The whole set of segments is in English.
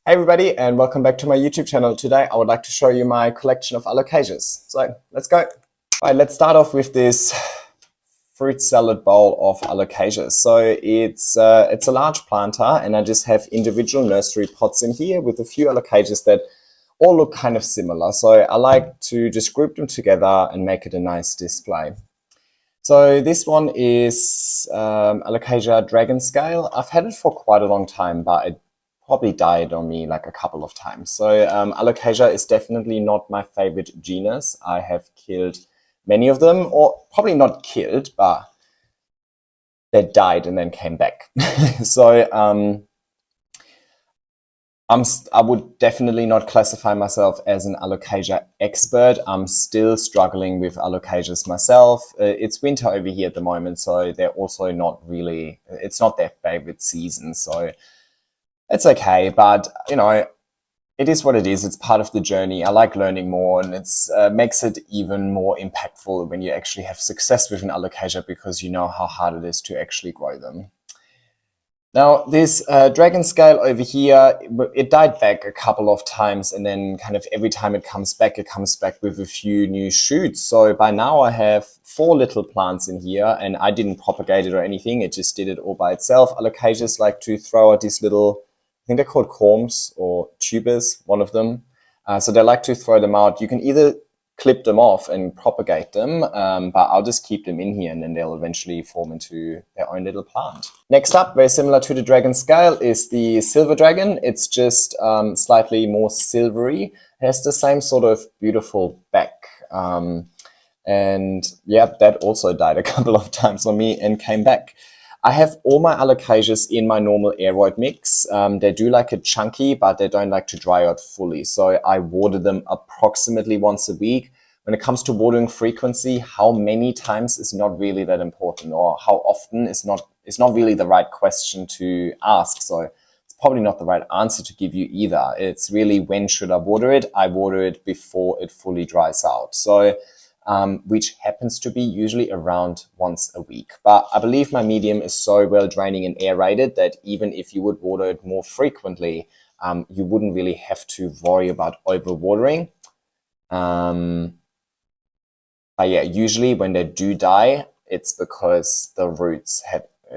Hey everybody, and welcome back to my YouTube channel. Today I would like to show you my collection of Alocasias. So let's go. All right, let's start off with this fruit salad bowl of Alocasias. So it's a large planter, and I just have individual nursery pots in here with a few Alocasias that all look kind of similar. So I like to just group them together and make it a nice display. So this one is Alocasia dragon scale. I've had it for quite a long time, but it probably died on me like a couple of times. So Alocasia is definitely not my favorite genus. I have killed many of them, or probably not killed, but they died and then came back. So I would definitely not classify myself as an Alocasia expert. I'm still struggling with Alocasias myself. It's winter over here at the moment, so they're also not really, it's not their favorite season. So it's okay, but you know, it is what it is. It's part of the journey. I like learning more, and it's makes it even more impactful when you actually have success with an Alocasia because you know how hard it is to actually grow them. Now, this dragon scale over here, it died back a couple of times, and then kind of every time it comes back with a few new shoots. So by now I have 4 little plants in here, and I didn't propagate it or anything. It just did it all by itself. Alocasias like to throw out these little, I think they're called corms or tubers, one of them. So they like to throw them out. You can either clip them off and propagate them, but I'll just keep them in here and then they'll eventually form into their own little plant. Next up, very similar to the dragon scale, is the silver dragon. It's just slightly more silvery. It has the same sort of beautiful back. And yeah, that also died a couple of times on me and came back. I have all my Alocasias in my normal aeroid mix. They do like it chunky, but they don't like to dry out fully. So I water them approximately once a week. When it comes to watering frequency, how many times is not really that important, or how often is not really the right question to ask. So it's probably not the right answer to give you either. It's really, when should I water it? I water it before it fully dries out. So which happens to be usually around once a week. But I believe my medium is so well draining and aerated that even if you would water it more frequently, you wouldn't really have to worry about overwatering. But yeah, usually when they do die, it's because the roots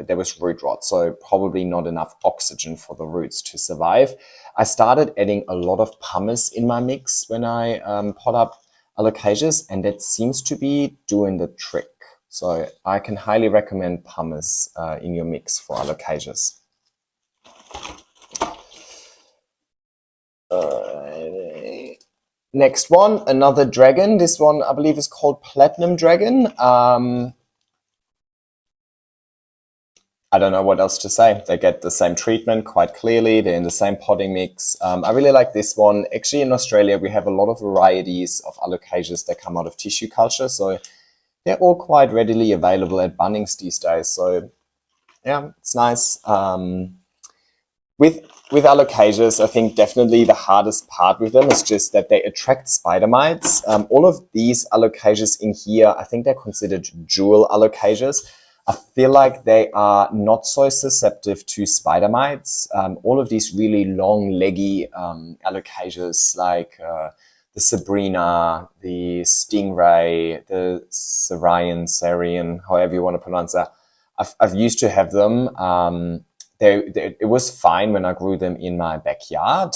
there was root rot, so probably not enough oxygen for the roots to survive. I started adding a lot of pumice in my mix when I pot up Alocasias, and that seems to be doing the trick. So I can highly recommend pumice in your mix for Alocasias. Next one, another dragon. This one I believe is called Platinum Dragon. I don't know what else to say. They get the same treatment quite clearly. They're in the same potting mix. I really like this one. Actually, in Australia, we have a lot of varieties of Alocasias that come out of tissue culture. So they're all quite readily available at Bunnings these days. So yeah, it's nice. With Alocasias, I think definitely the hardest part with them is just that they attract spider mites. All of these Alocasias in here, I think they're considered jewel Alocasias. I feel like they are not so susceptible to spider mites. All of these really long, leggy Alocasias like the Sabrina, the Stingray, the Syrian, however you want to pronounce that. I've used to have them. It was fine when I grew them in my backyard.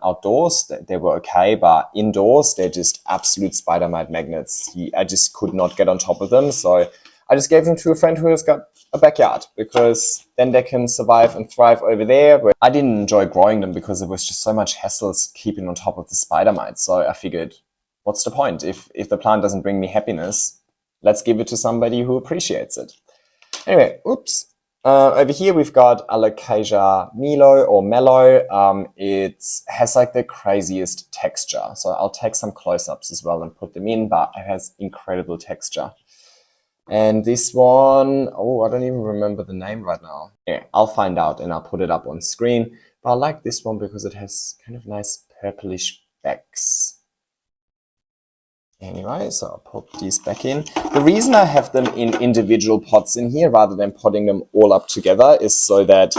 Outdoors, they were okay, but indoors, they're just absolute spider mite magnets. I just could not get on top of them, so I just gave them to a friend who has got a backyard, because then they can survive and thrive over there. But I didn't enjoy growing them because it was just so much hassle keeping on top of the spider mites. So I figured, what's the point? If the plant doesn't bring me happiness, let's give it to somebody who appreciates it. Anyway, oops. Over here we've got Alocasia Milo or Mellow. It has like the craziest texture. So I'll take some close-ups as well and put them in, but it has incredible texture. And this one, oh, I don't even remember the name right now. Yeah, I'll find out and I'll put it up on screen. But I like this one because it has kind of nice purplish backs. Anyway, so I'll put these back in. The reason I have them in individual pots in here rather than potting them all up together is so that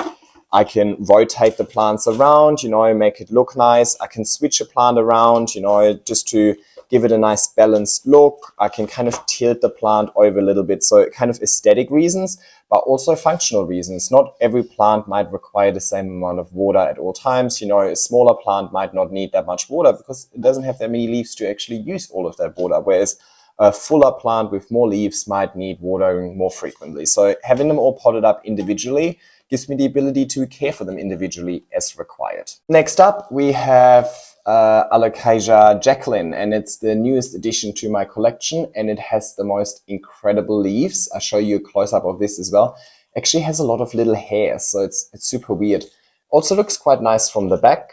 I can rotate the plants around, you know, make it look nice. I can switch a plant around, you know, just to give it a nice balanced look. I can kind of tilt the plant over a little bit. So kind of aesthetic reasons, but also functional reasons. Not every plant might require the same amount of water at all times. You know, a smaller plant might not need that much water because it doesn't have that many leaves to actually use all of that water. Whereas a fuller plant with more leaves might need watering more frequently. So having them all potted up individually gives me the ability to care for them individually as required. Next up, we have Alocasia Jacqueline, and it's the newest addition to my collection, and it has the most incredible leaves. I'll show you a close-up of this as well. Actually has a lot of little hairs, so it's super weird. Also looks quite nice from the back.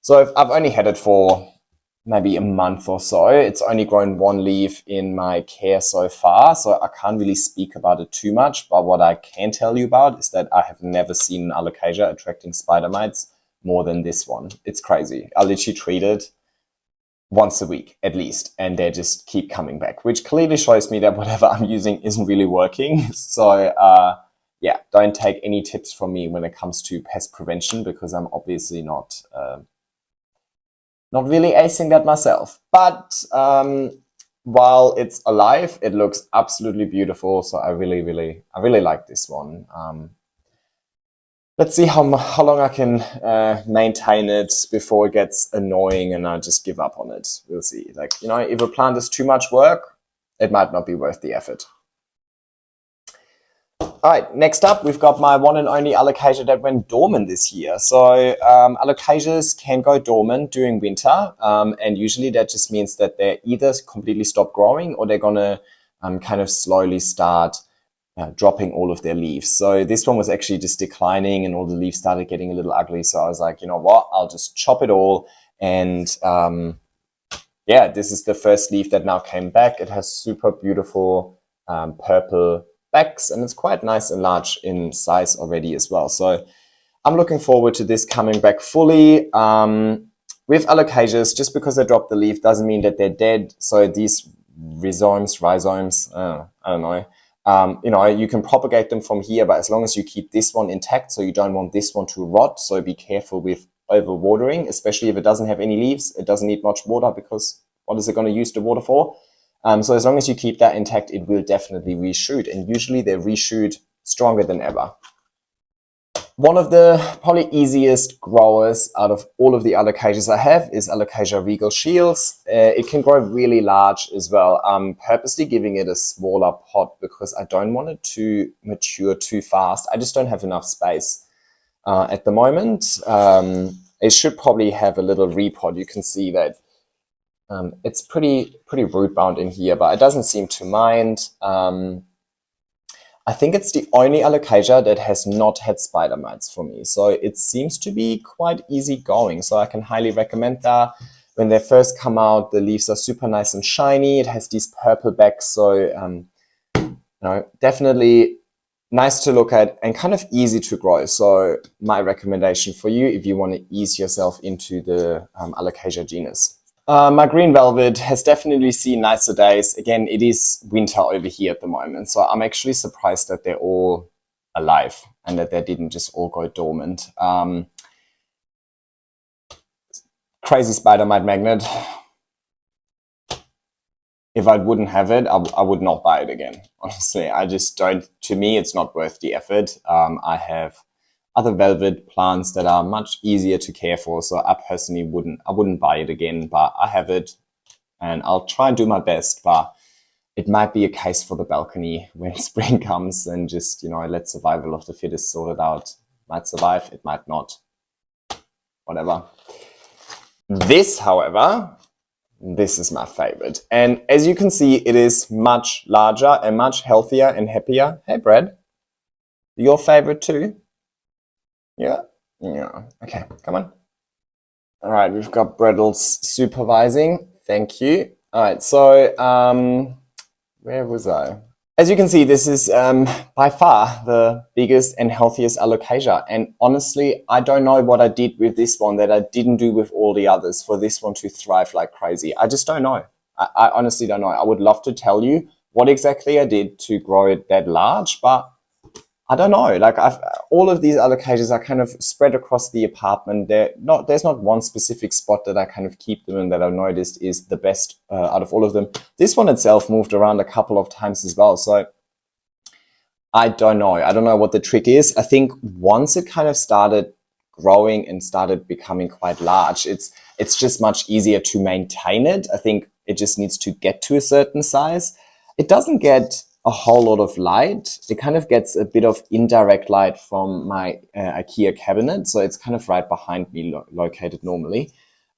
So I've only had it for maybe a month or so. It's only grown one leaf in my care so far, so I can't really speak about it too much. But what I can tell you about is that I have never seen an Alocasia attracting spider mites more than this one. It's crazy. I literally treat it once a week at least, and they just keep coming back, which clearly shows me that whatever I'm using isn't really working. So yeah, don't take any tips from me when it comes to pest prevention, because I'm obviously not really acing that myself. But while it's alive, it looks absolutely beautiful. So I really like this one. Let's see how long I can maintain it before it gets annoying and I just give up on it. We'll see. Like, you know, if a plant is too much work, it might not be worth the effort. All right, next up, we've got my one and only Alocasia that went dormant this year. So Alocasias can go dormant during winter, and usually that just means that they either completely stop growing or they're going to kind of slowly start dropping all of their leaves. So this one was actually just declining and all the leaves started getting a little ugly. So I was like, you know what, I'll just chop it all. And yeah, this is the first leaf that now came back. It has super beautiful purple backs, and it's quite nice and large in size already as well. So I'm looking forward to this coming back fully. With Alocasias, just because they dropped the leaf doesn't mean that they're dead. So these rhizomes, I don't know. You know, you can propagate them from here, but as long as you keep this one intact, so you don't want this one to rot. So be careful with overwatering, especially if it doesn't have any leaves. It doesn't need much water because what is it going to use the water for? So as long as you keep that intact, it will definitely reshoot. And usually they reshoot stronger than ever. One of the probably easiest growers out of all of the Alocasias I have is Alocasia Regal Shields. It can grow really large as well. I'm purposely giving it a smaller pot because I don't want it to mature too fast. I just don't have enough space at the moment. It should probably have a little repot. You can see that it's pretty root bound in here, but it doesn't seem to mind. I think it's the only Alocasia that has not had spider mites for me. So it seems to be quite easy going. So I can highly recommend that. When they first come out, the leaves are super nice and shiny. It has these purple backs. So, you know, definitely nice to look at and kind of easy to grow. So my recommendation for you, if you want to ease yourself into the Alocasia genus. My green velvet has definitely seen nicer days. Again, it is winter over here at the moment, so I'm actually surprised that they're all alive and that they didn't just all go dormant. Crazy spider mite magnet. If I wouldn't have it, I would not buy it again. Honestly, I just don't. To me, it's not worth the effort. I have other velvet plants that are much easier to care for, so I personally wouldn't buy it again, but I have it and I'll try and do my best. But it might be a case for the balcony when spring comes and just, you know, let survival of the fittest sort it out. Might survive, it might not, whatever. This, however, this is my favorite, and as you can see, it is much larger and much healthier and happier. Hey Brad, your favorite too? Yeah. Okay, come on. All right, we've got Brettles supervising. Thank you. All right, so where was I? As you can see, this is by far the biggest and healthiest Alocasia. And honestly, I don't know what I did with this one that I didn't do with all the others for this one to thrive like crazy. I just don't know. I honestly don't know. I would love to tell you what exactly I did to grow it that large, but I don't know. Like all of these alocasias are kind of spread across the apartment. There's not one specific spot that I kind of keep them in that I've noticed is the best out of all of them. This one itself moved around a couple of times as well. So I don't know. I don't know what the trick is. I think once it kind of started growing and started becoming quite large, it's just much easier to maintain it. I think it just needs to get to a certain size. It doesn't get a whole lot of light. It kind of gets a bit of indirect light from my IKEA cabinet. So it's kind of right behind me located normally.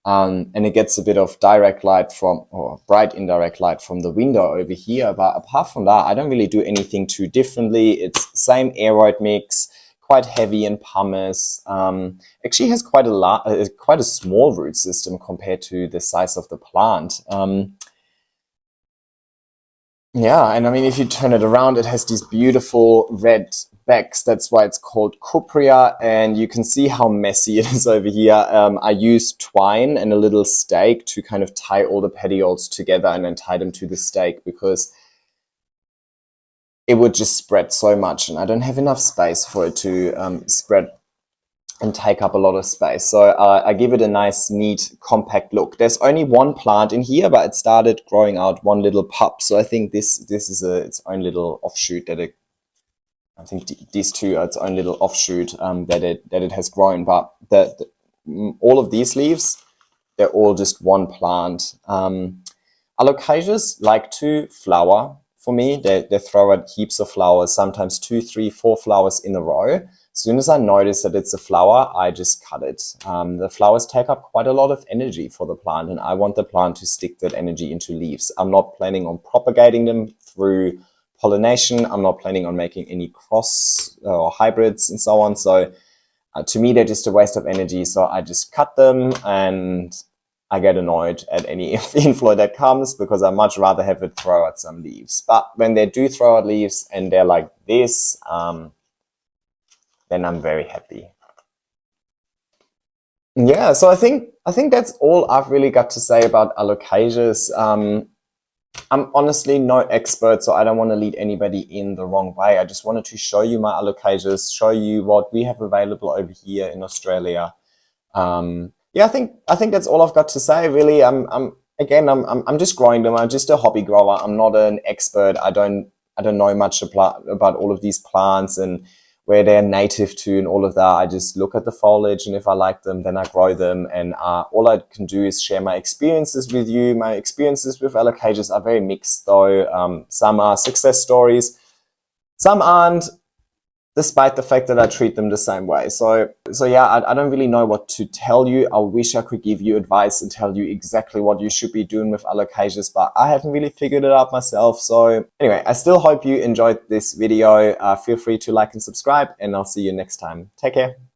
And it gets a bit of direct light from, or bright indirect light from the window over here. But apart from that, I don't really do anything too differently. It's same aeroid mix, quite heavy in pumice. Actually has quite a small root system compared to the size of the plant. Yeah, and I mean, if you turn it around, it has these beautiful red backs. That's why it's called cuprea, and you can see how messy it is over here. I use twine and a little stake to kind of tie all the petioles together and then tie them to the stake, because it would just spread so much, and I don't have enough space for it to spread and take up a lot of space. So I give it a nice, neat, compact look. There's only one plant in here, but it started growing out one little pup. So I think this is its own little offshoot that I think these two are its own little offshoot that it has grown. But all of these leaves, they're all just one plant. Alocasias like to flower. For me, they throw out heaps of flowers, sometimes 2, 3, 4 flowers in a row. As soon as I notice that it's a flower, I just cut it. The flowers take up quite a lot of energy for the plant, and I want the plant to stick that energy into leaves. I'm not planning on propagating them through pollination. I'm not planning on making any cross or hybrids and so on. So to me, they're just a waste of energy. So I just cut them, and I get annoyed at any inflow that comes, because I much rather have it throw out some leaves. But when they do throw out leaves and they're like this, then I'm very happy. Yeah, so I think that's all I've really got to say about alocasias. I'm honestly no expert, so I don't want to lead anybody in the wrong way. I just wanted to show you my alocasias, show you what we have available over here in Australia. Yeah, I think that's all I've got to say. Really, I'm just growing them. I'm just a hobby grower. I'm not an expert. I don't know much about all of these plants and where they're native to and all of that. I just look at the foliage, and if I like them, then I grow them. And all I can do is share my experiences with you. My experiences with alocasias are very mixed, though. Some are success stories, some aren't, despite the fact that I treat them the same way. So yeah, I don't really know what to tell you. I wish I could give you advice and tell you exactly what you should be doing with alocasias, but I haven't really figured it out myself. So anyway, I still hope you enjoyed this video. Feel free to like and subscribe, and I'll see you next time. Take care.